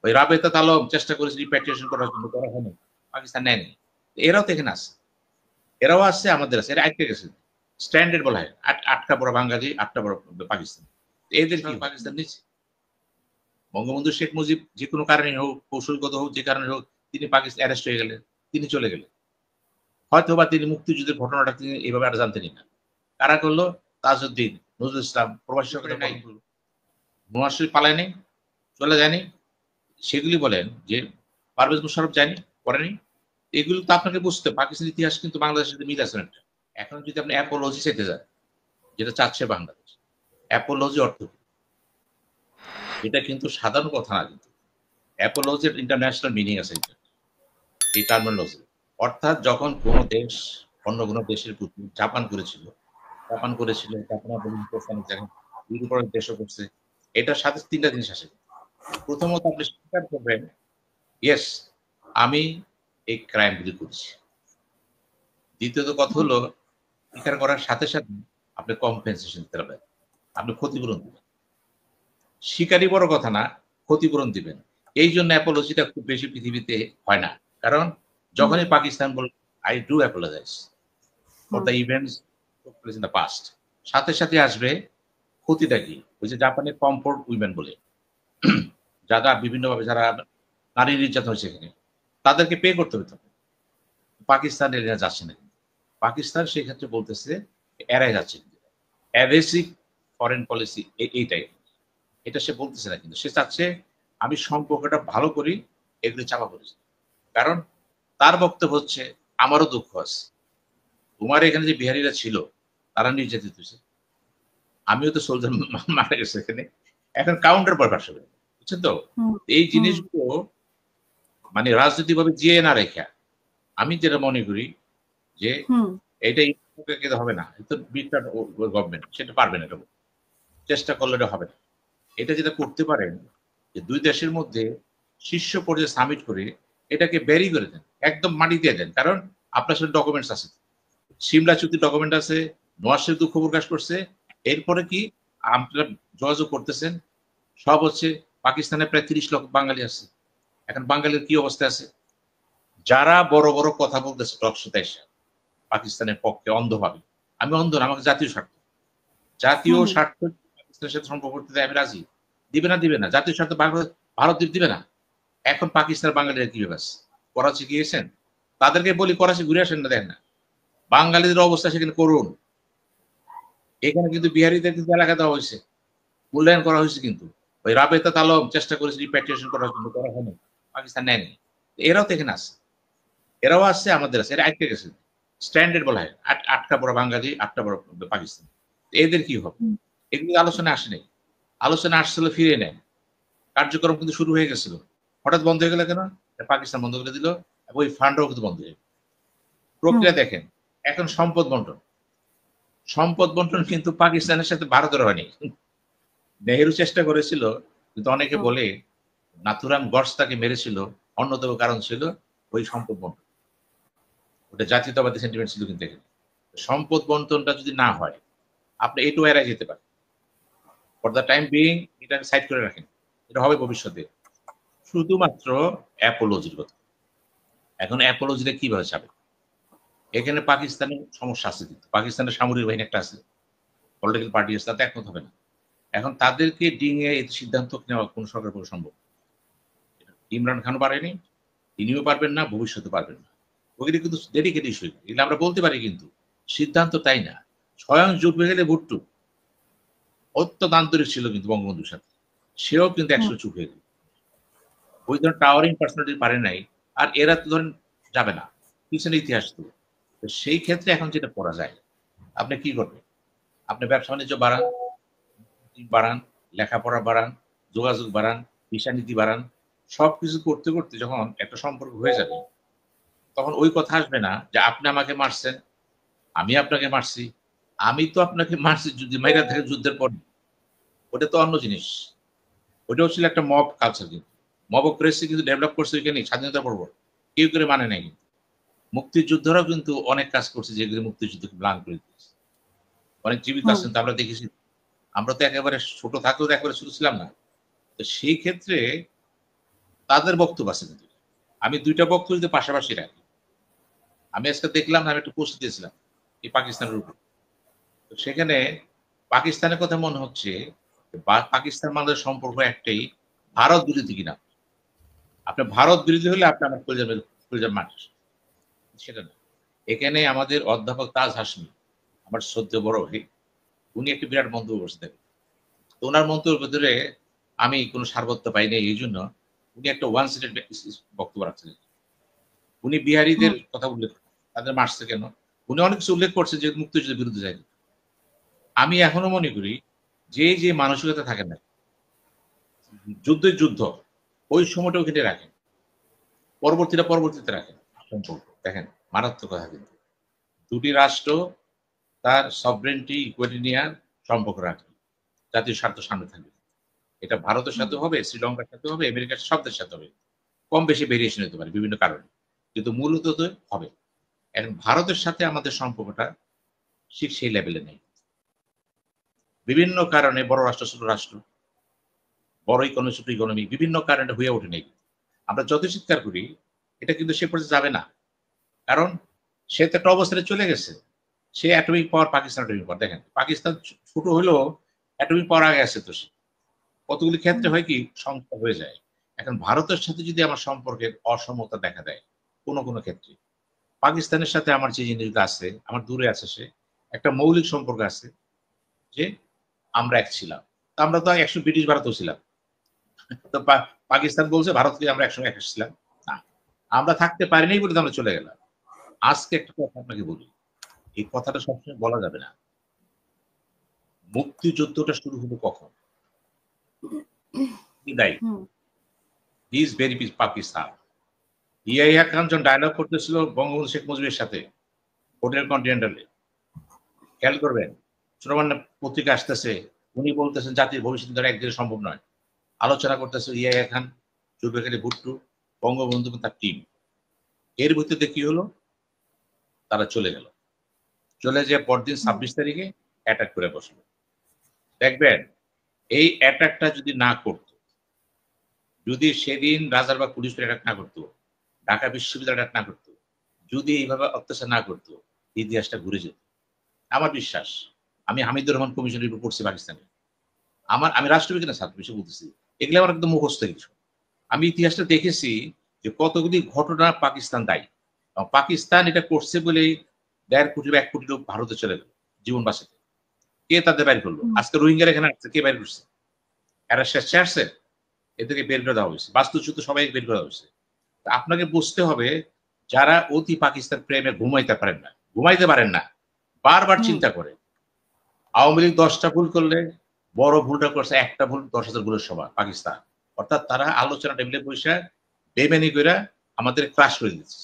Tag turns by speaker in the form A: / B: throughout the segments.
A: ওই রাবেতা আলম চেষ্টা করেছে রিপ্যাট্রিয়েশন করার জন্য, করা হয়নি, পাকিস্তান নেয়নি। এরাও তো এখানে আছে, এরাও আসছে, আমাদের আছে, এরা আটকে গেছে। স্ট্যান্ডার্ড বলা হয়, আটটা বড় বাঙালি, আটটা বড় পাকিস্তান। এদের কি পাকিস্তান নিচ্ছে? বঙ্গবন্ধু শেখ মুজিব যে কোনো কারণে হোক, কৌশলগত হোক, যে কারণে হোক, তিনি পাকিস্তান অ্যারেস্ট হয়ে গেলেন, তিনি চলে গেলেন। হয়তো বা তিনি মুক্তিযুদ্ধের ঘটনাটা তিনি এইভাবে আর জানতেনই না। কারা করলো? তাজউদ্দিন, নজরুল ইসলাম, প্রবাসী সরকারের নাই, নওয়াজ শরীফ পালায় নেই, চলে যায়নি। সেগুলি বলেন যে পারভেজ মুশাররফ যায়নি, করেনি। এগুলো তো আপনাকে বুঝতে, পাকিস্তানের ইতিহাস কিন্তু বাংলাদেশের সাথে মিল আছে একটা। এখন যদি আপনি অ্যাপোলজি চাইতে যান, যেটা চাচ্ছে বাংলাদেশ, অ্যাপোলজি অর্থ কি? এটা কিন্তু সাধারণ কথা না, কিন্তু অ্যাপোলজির ইন্টারন্যাশনাল মিনিং আছে এই টার্মিনোলজি। অর্থাৎ যখন কোনো দেশ অন্য কোনো দেশের প্রতি, জাপান করেছিল, ইউরোপের দেশও করছে, এটার সাথে তিনটা জিনিস আসে। প্রথমত আপনি স্বীকার করবেন, ইয়েস আমি এই ক্রাইমগুলি করছি। দ্বিতীয়ত কথা হলো, স্বীকার করার সাথে সাথে আপনি কম্পেনসেশন দিতে হবে, আপনি ক্ষতিপূরণ দিবেন। স্বীকারই বড় কথা না, ক্ষতিপূরণ দিবেন। এই জন্য অ্যাপোলজিটা খুব বেশি পৃথিবীতে হয় না, কারণ যখনই পাকিস্তান বল I do apologize for the events in the past, সাথে সাথে আসবে ক্ষতিটা কি? ওই যে জাপানের কমফোর্ট উইমেন বলে, যারা বিভিন্নভাবে যারা নারী নির্যাতন হয়েছে এখানে, তাদেরকে পে করতে হতো। পাকিস্তানের এরা যাচ্ছে না, পাকিস্তান সেই ক্ষেত্রে বলতেছে এরাই যাচ্ছে, অ্যাভেসিভ ফরেন পলিসি এইটাই, এটা সে বলতেছে না, কিন্তু সে চাচ্ছে আমি সম্পর্কটা ভালো করি, এগুলি চাপা পড়েছে। কারণ তার বক্তব্য হচ্ছে আমারও দুঃখ আছে, তোমার এখানে যে বিহারীরা ছিল তারা নির্যাতিত হয়েছে, আমিও তো সোলজার মারা গেছে এখানে, এখন কাউন্টার পর আসবে, বুঝছেন তো? এই জিনিসগুলো মানে রাজনৈতিকভাবে জিয়ে না রেখা, আমি যেটা মনে করি যে এটাই হবে না, গভর্নমেন্ট সেটা পারবে না, এটা চেষ্টা করলে এটা হবে না। এটা যেটা করতে পারেন যে দুই দেশের মধ্যে শীর্ষ পর্যায়ে সামিট করে এটাকে ব্যারি করে দেন, একদম মাটি দিয়ে দেন। কারণ আপনার সাথে ডকুমেন্টস আছে, সিমলা চুক্তি ডকুমেন্ট আছে, নওয়াজ শরীফ দুঃখ প্রকাশ করছে, এরপরে কি আপনারা যোগাযোগ করতেছেন, সব হচ্ছে পাকিস্তানে প্রায় 30 লক্ষ বাঙালি আছে। এখন বাঙালির কি অবস্থা আছে? যারা বড় বড় কথা বলতেছে টকশোতে এসে পাকিস্তানের পক্ষে অন্ধভাবে, আমি অন্ধ না, আমাকে জাতীয় স্বার্থ, জাতীয় স্বার্থ পাকিস্তানের সাথে সম্পর্ক করতে দেয়, আমি রাজি। দিবে না, দিবে না, জাতীয় স্বার্থ ভারত দিবে না। এখন পাকিস্তান বাঙালিরা কি ব্যাপার? করাচি গিয়েছেন, তাদেরকে বলি করাচি ঘুরে আসেন না, দেখেন না বাঙালিদের অবস্থা সেখানে করুন। এখানে কিন্তু বিহারিদের কিন্তু এলাকা দেওয়া হয়েছে, মূল্যায়ন করা হয়েছে, কিন্তু ওই রাবেতা আলম চেষ্টা করেছে রিপ্যাট্রিয়েশন করার জন্য, করা হয়নি, পাকিস্তান নেয়নি। এরাও তো এখানে আছে, এরাও আসছে, আমাদের আছে, এরা আটকে গেছে। স্ট্যান্ডার্ড বলা হয়, আটটা বড় বাঙালি, আটটা বড় পাকিস্তান। এদের কি হবে? এগুলো আলোচনা আসেনি, আলোচনা আসছিল ফিরে নেয়, কার্যক্রম কিন্তু শুরু হয়ে গেছিল, হঠাৎ বন্ধ হয়ে গেল কেন? পাকিস্তান বন্ধ করে দিল, ওই ফান্ডও কিন্তু বন্ধ হয়ে গেল। প্রক্রিয়া দেখেন, এখন সম্পদ বন্টন কিন্তু পাকিস্তানের সাথে ভারতের হয়নি। নেহেরু চেষ্টা করেছিল, কিন্তু অনেকে বলে নাথুরাম গডস তাকে মেরেছিল, অন্যতম কারণ ছিল ওই সম্পদ বন্টন, ওটা জাতীয়তাবাদী সেন্টিমেন্ট ছিল। কিন্তু এখানে সম্পদ বন্টনটা যদি না হয়, আপনি এটু এড়াই যেতে পারেন। ফর দ্য টাইম বিইং এটা সাইড করে রাখেন, এটা হবে ভবিষ্যতে। শুধুমাত্র অ্যাপোলজির কথা। এখন অ্যাপোলজিটা কিভাবে যাবে? এখানে পাকিস্তানের সমস্যা আছে, কিন্তু পাকিস্তানের সামরিক বাহিনী একটা আছে, পলিটিক্যাল পার্টি আছে, তাতে একমত হবে না। এখন তাদেরকে ডিঙে এই সিদ্ধান্ত নেওয়া কোন সরকার পক্ষে সম্ভব? ইমরান খানও পারেনি, তিনিও পারবেন না, ভবিষ্যতে পারবেন না। ওগুলি কিন্তু ডেডিকেট ইস্যু, এগুলো আমরা বলতে পারি, কিন্তু সিদ্ধান্ত তাই না। স্বয়ং জুটবে গেলে ভুট্টু অত্যন্ত আন্তরিক ছিল কিন্তু বঙ্গবন্ধুর সাথে, সেও কিন্তু একশো চুপ হয়ে গেল। ওই ধরনের টাওয়ারিং পার্সোনালিটি পারে নাই, আর এরা তো ধরেন যাবে না, পিছনে ইতিহাস তো। সেই ক্ষেত্রে এখন যেটা করা যায়, আপনি কি করবেন? আপনি ব্যবসা বাণিজ্য বাড়ান, লেখাপড়া বাড়ান, যোগাযোগ বাড়ান, ভিসা নীতি বাড়ান, সবকিছু করতে করতে যখন একটা সম্পর্ক হয়ে যাবে, তখন ওই কথা আসবে না যে আপনি আমাকে মারছেন, আমি আপনাকে মারছি। আমি তো আপনাকে মারছি যদি মাইরা থাকে যুদ্ধের পর, ওটা তো অন্য জিনিস। ওটাও ছিল একটা মব কালচার, কিন্তু মবক্রেসি কিন্তু ডেভেলপ করছে ওইখানে স্বাধীনতা পর্ব, কেউ করে মানে নাই। কিন্তু মুক্তিযুদ্ধরাও কিন্তু অনেক কাজ করছে যেগুলো মুক্তিযুদ্ধকে ম্লান করে দিয়েছে। অনেক জীবিত আছেন তো আমরা দেখেছি, আমরা তো একেবারে ছোট থাকলেও একেবারে ছোট ছিলাম না। তো সেই ক্ষেত্রে তাদের বক্তব্য আছে কিন্তু। আমি ২ টা বক্তব্য যদি পাশাপাশি রাখি। আমি আজকে দেখলাম, আমি একটা পোস্ট দিয়েছিলাম এই পাকিস্তানের উপর। তো সেখানে পাকিস্তানের কথা মনে হচ্ছে পাকিস্তান বাংলাদেশ সম্পর্ক একটাই, ভারত বিরোধী কিনা। আপনি ভারত বিরোধী হলে আপনি আমার কলিজার মানুষ। সেটা না। এখানে আমাদের অধ্যাপক তাজ হাশমি, আমার শ্রদ্ধেয় বড় ভাই, উনি একটা বিরাট মন্তব্য করছেন দেখেন। তো উনার মন্তব্যের ভেতরে আমি কোন সারবত্য পাই নাই, এইজন্য উনি একটা ওয়ান সাইডেড বক্তব্য রাখছিলেন। উনি বিহারীদের
B: হুম,
A: কথা উল্লেখ করেন। তাদের মারছে কেন? উনি অনেক কিছু উল্লেখ করছে যে মুক্তিযুদ্ধের বিরুদ্ধে যায়নি। আমি এখনো মনে করি যে মানসিকতা থাকে না, যুদ্ধই যুদ্ধ, ওই সময়টা ওখানে রাখেন। পরবর্তীতে রাখেন। সম্পর্ক দেখেন, মারাত্মক কথা কিন্তু। ২ টি রাষ্ট্র তার সভরেনটি ইকুইটি নিয়ে সম্পর্ক রাখে। জাতীয় স্বার্থ সামনে থাকবে। এটা ভারতের
B: হুম,
A: সাথে হবে, শ্রীলঙ্কার সাথে হবে, আমেরিকার সবদের সাথে হবে। কম বেশি ভেরিয়েশন হতে পারে বিভিন্ন কারণে। কিন্তু মূলত তো হবে। এখন ভারতের সাথে আমাদের সম্পর্কটা ঠিক সেই লেভেলে নেই। বিভিন্ন কারণে বড় রাষ্ট্র, ছোট রাষ্ট্র, বড় ইকোনমি, ছোট ইকোনমি, বিভিন্ন কারণে হয়ে ওঠে নাই। আমরা যতই চিৎকার করি, এটা কিন্তু সে পর্যায়ে যাবে না। কারণ সে তো একটা অবস্থানে চলে গেছে। সে atomic power, Pakistan atomic power. দেখেন, পাকিস্তান ছোট হলেও অ্যাটমিক পাওয়ার আগে আছে তো সে। কতগুলি ক্ষেত্রে
B: হুম,
A: হয় কি সমস্যা হয়ে যায়। এখন ভারতের সাথে যদি আমার সম্পর্কের অসমতা দেখা দেয় কোনো ক্ষেত্রে, পাকিস্তানের সাথে আমার যে জিনিসগুলো আছে, আমার দূরে আছে সে, একটা মৌলিক সম্পর্ক আছে যে আমরা এক ছিলাম। তো আমরা তো একসময় ব্রিটিশ ভারতেও ছিলাম। তো পাকিস্তান বলছে ভারতকে আমরা একসঙ্গে এক ছিলাম। না, আমরা থাকতে পারিনি বলে তো আমরা চলে গেলাম। আজকে একটা কথা আপনাকে বলি। এই কথাটা সবসময় বলা যাবে না। মুক্তিযুদ্ধটা শুরু হলো কখন? কি দায়ী?
B: Hmm,
A: he is very Pakistan. Yahya Khan যখন ডায়লগ করতেছিল বঙ্গবন্ধু শেখ মুজিবের সাথে হোটেল কন্টিনেন্টালে, খেয়াল করবেন। সুরমান পত্রিকা আসতেছে, উনি বলতেছেন জাতির ভবিষ্যৎ ধরে একদিনে সম্ভব নয়। আলোচনা করতেছে ইয়াহিয়া খান, জুলফিকার ভুট্টো, বঙ্গবন্ধু এবং তার টিম। এর ভিত্তিতে কি হলো? তারা চলে গেল। চলে যেয়ে পরদিন
B: হুম,
A: ২৬ তারিখে অ্যাটাক করে বসলো। দেখবেন, এই অ্যাটাকটা যদি না করত, যদি সেদিন রাজারবাগ পুলিশ অ্যাটাক না করতো, ঢাকা বিশ্ববিদ্যালয় অ্যাটাক না করতো, যদি এইভাবে অত্যাচার না করতো, ইতিহাসটা ঘুরে যেত। আমার বিশ্বাস। আমি হামিদুর রহমান কমিশনের রিপোর্ট পড়ছি পাকিস্তানে। আমি রাষ্ট্রবিজ্ঞানের ছাত্র হিসেবে বলতেছি। এগুলো আমার একদম মুখস্থ কিছু। আমি ইতিহাসটা দেখেছি যে কতগুলি ঘটনা পাকিস্তান দায়ী। পাকিস্তান এটা করছে বলেই ১.৫ কোটি বা ১ কোটি লোক ভারতে চলে গেল জীবন বাঁচাতে। কে তাদের বাইর করলো?
B: হুম,
A: আজকে রোহিঙ্গারা এখানে আসছে, কে বাইর করছে? এরা স্বেচ্ছায় আসছে? এদেরকে বের করে দেওয়া হয়েছে। বাস্তুচ্যুত সবাই বের করে দেওয়া হয়েছে। তো আপনাকে বুঝতে হবে, যারা অতি পাকিস্তান প্রেমে ঘুমাইতে পারেন না, বারবার
B: হুম,
A: চিন্তা করে। আওয়ামী লীগ ১০ টা ভুল করলে বড় ভুলটা করছে একটা ভুল ১০,০০০ ভুলের সমান পাকিস্তান। অর্থাৎ তারা আলোচনা টেবিলে বইসা বেইমানি কইরা আমাদের ক্রাশ করে দিচ্ছে।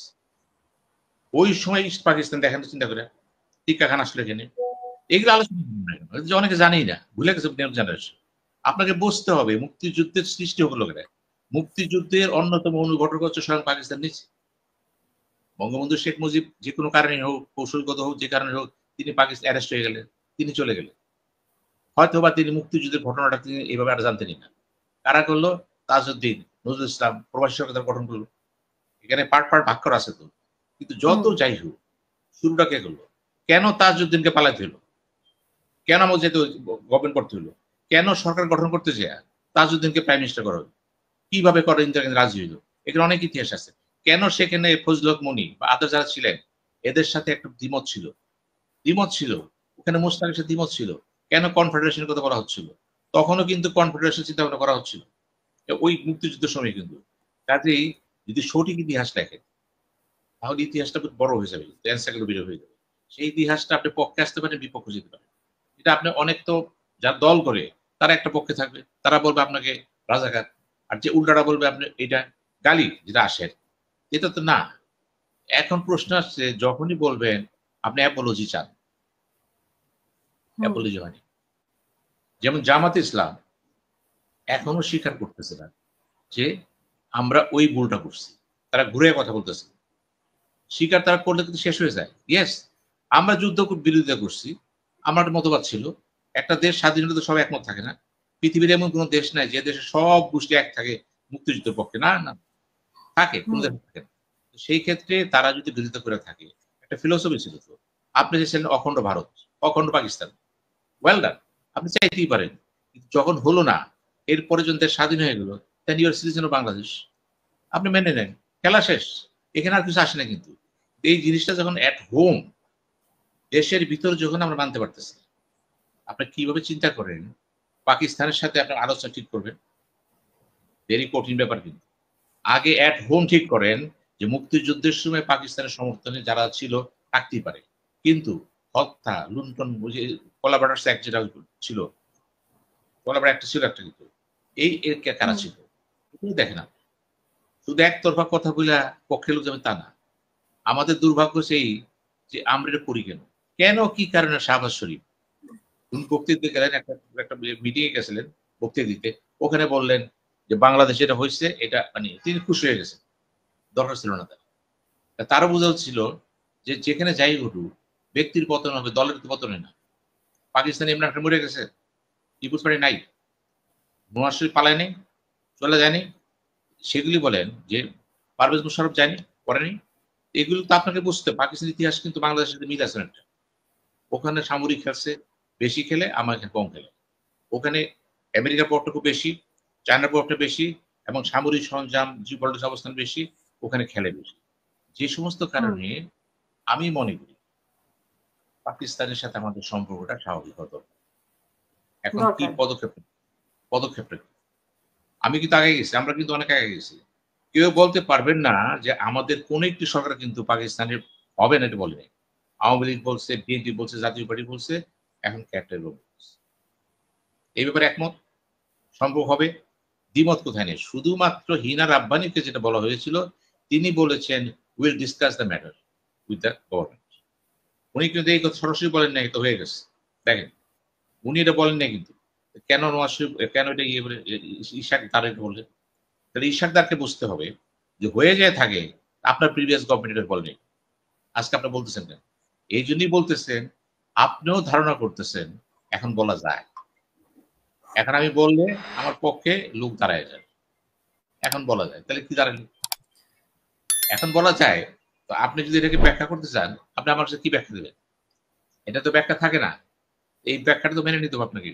A: ওই সময় ইস্ট পাকিস্তান দেখেন তো চিন্তা করে, টিক্কা খান আসলো এখানে। এগুলো আলোচনা করবেন না কেন? এটা যে অনেকে জানেই না। ভুলে গেছে নিউ জেনারেশন। আপনাকে বুঝতে হবে মুক্তিযুদ্ধের সৃষ্টি হলো কেন? মুক্তিযুদ্ধের অন্যতম অনুঘটক হচ্ছে স্বয়ং পাকিস্তান নিজে। বঙ্গবন্ধু শেখ মুজিব যেকোনো কারণে হোক, কৌশলগত হোক, যে কারণে হোক, তিনি পাকিস্তান অ্যারেস্ট হয়ে গেলেন। তিনি চলে গেলেন। হয়তোবা তিনি মুক্তিযুদ্ধের ঘটনাটা তিনি এভাবে আর জানতেনই না। কারা করলো? তাজউদ্দিন, নজরুল ইসলাম, প্রবাসী সরকার গঠন করলো। এখানে পার্ট ভাগ করা আছে তো। কিন্তু যত
B: হুম,
A: যাই হোক, শুরুটা কে করলো? কেন তাজউদ্দিনকে পালাতে হলো? কেন আমার যেতে গভর্নমেন্ট করতে হলো? কেন সরকার গঠন করতে যেয়ে তাজউদ্দিনকে প্রাইম মিনিস্টার করা হলো? কিভাবে করে ইন্দিরা গান্ধী রাজি হইল? এখানে অনেক ইতিহাস আছে। কেন সেখানে ফজলুল হক মনি বা আদার যারা ছিলেন, এদের সাথে একটা দ্বিমত ছিল। দ্বিমত ছিল। ওখানে মোশতাকের সাথে দ্বিমত ছিল। কেন কনফেডারেশন এর কথা বলা হচ্ছিল? তখনও কিন্তু কনফেডারেশন চিন্তা ভাবনা করা হচ্ছিল। ওই মুক্তিযুদ্ধের সময় কিন্তু। কাজেই যদি সঠিক ইতিহাস লেখেন, তাহলে ইতিহাসটা বড় হয়ে যাবে। এনসাইক্লোপিডিয়া হয়ে যাবে। সেই ইতিহাসটা আপনি পক্ষে আসতে পারেন, বিপক্ষে যেতে পারেন। এটা আপনি অনেক তো যারা দল করে, তারা একটা পক্ষে থাকবে। তারা বলবে আপনাকে রাজাকার। আর যে উল্টাটা বলবে আপনি এটা গালি যেটা আসে। এটা তো না। এখন প্রশ্ন আসছে, যখনই বলবেন আপনি অ্যাপোলজি চান,
B: হুম,
A: অ্যাপোলজি হয়নি। যেমন জামাতে ইসলাম এখনো স্বীকার করতেছে না যে আমরা ওই ভুলটা করছি। তারা ঘুরে কথা বলতেছে। স্বীকার তারা করলে কিন্তু শেষ হয়ে যায়। ইয়েস, আমরা যুদ্ধ বিরোধিতা করছি। আমার একটা মতবাদ ছিল, একটা দেশ স্বাধীন হলে তো সবাই একমত থাকে না। পৃথিবীর এমন কোন দেশ নাই যে দেশে সব গোষ্ঠী এক থাকে, মুক্তিযুদ্ধের পক্ষে, না না থাকে, কোনো দেশে থাকে না। সেই ক্ষেত্রে তারা যদি বিরোধিতা করে থাকে, একটা ফিলোসফি ছিল তো। আপনি চেয়েছিলেন অখণ্ড ভারত, অখণ্ড পাকিস্তান। Well done. আপনি চাইতেই পারেন। কিন্তু যখন হলো না, এরপরে যখন দেশ স্বাধীন হয়ে গেল, then you are citizen of Bangladesh. আপনি মেনে নেন। খেলা শেষ। এখানে আর কিছু আসে না কিন্তু। এই জিনিসটা যখন এট হোম, দেশের ভিতরে যখন আমরা মানতে পারতেছি, আপনি কিভাবে চিন্তা করেন পাকিস্তানের সাথে আপনার আলোচনা ঠিক করবেন? ভেরি কঠিন ব্যাপার কিন্তু। আগে এট হোম ঠিক করেন যে মুক্তিযুদ্ধের সময় পাকিস্তানের সমর্থনে যারা ছিল থাকতেই পারে। কিন্তু হত্যা, লুণ্ঠন, ওই যে কোলাবরেটরস অ্যাক্ট যেটা ছিল, কোলাবরেটর একটা ছিল একটা কিন্তু। এর কারা ছিল? এগুলো দেখেন আপনি। শুধু একতরফা কথা বইলা পক্ষের লোক যাবেন তা না। আমাদের দুর্ভাগ্য সেই যে আমরা এটা করি কেন? কেন কি কারণে শাহবাজ শরীফ উনি বক্তৃতা দিতে গেলেন, একটা মিটিং এ গেছিলেন বক্তৃতা দিতে। ওখানে বললেন যে বাংলাদেশে এটা হইছে, এটা মানে তিনি খুশি হয়ে গেছেন। দরকার ছিল না তার। তারও বোঝা হচ্ছিল যে যেখানে যাই ঘটুক ব্যক্তির পতন হবে, দলের তো পতন হয় না। পাকিস্তান ইমরান খান মরে গেছে, পিপুলস পার্টি নাই, নওয়াজ শরীফ পালায় নেই, চলে যায়নি। সেগুলি বলেন যে পারভেজ মুশারফ যায়নি, করেনি। এগুলো তো আপনাকে বুঝতে, পাকিস্তানের ইতিহাস কিন্তু বাংলাদেশের সাথে মিল আছে একটা। ওখানে সামরিক খেলছে, বেশি খেলে, আমার এখানে কম খেলে। ওখানে আমেরিকার প্রভাবটা খুব বেশি, চায়নার প্রভাবটা বেশি, এবং সামরিক সরঞ্জাম, জিওপলিটিক্স অবস্থান বেশি, ওখানে খেলে বেশি। যে সমস্ত কারণে আমি মনে করি পাকিস্তানের সাথে আমাদের সম্পর্কটা স্বাভাবিক হতো। এখন কি
B: দরকার।
A: পদক্ষেপটা কি? আমি কিন্তু আগে গেছি, আমরা কিন্তু অনেক আগে গেছি। কেউ বলতে পারবেন না যে আমাদের কোন একটি সরকার কিন্তু পাকিস্তানের হবে না, এটা বলে নাই। আওয়ামী লীগ বলছে, বিএনপি বলছে, জাতীয় পার্টি বলছে, এখন ক্যাপ্টেন বলছে। এই ব্যাপারে একমত? সম্ভব হবে? দ্বিমত কোথায় নেই। শুধুমাত্র হিনা রাব্বানিকে যেটা বলা হয়েছিল, তিনি বলেছেন will discuss the matter with the government. উনি কিন্তু এই কথা সরাসরি বলেন নাই, তো হয়ে গেছে। দেখেন, উনি এটা বলেন নাই কিন্তু। কেন নওয়াজ শরীফ, কেন এটা ইয়ে বলে ইশাক দার এটা বললেন? তাহলে ইশাক দারকে বুঝতে হবে যে হয়ে যায় থাকে, আপনার প্রিভিয়াস গভর্নমেন্ট এটা বলেনি। আজকে আপনি বলতেছেন কেন? এই জন্যই বলতেছেন, আপনিও ধারণা করতেছেন এখন বলা যায়। এখন আমি বললে আমার পক্ষে লোক দাঁড়ায় যায়। এখন বলা যায়। তাহলে কি দাঁড়ালো? এখন বলা যায়। তো আপনি যদি এটাকে ব্যাখ্যা করতে চান, আপনি আমার কাছে কি ব্যাখ্যা দিবেন? এটা তো ব্যাখ্যা থাকে না। এই ব্যাখ্যাটা তো মেনে নিতে হবে আপনাকে।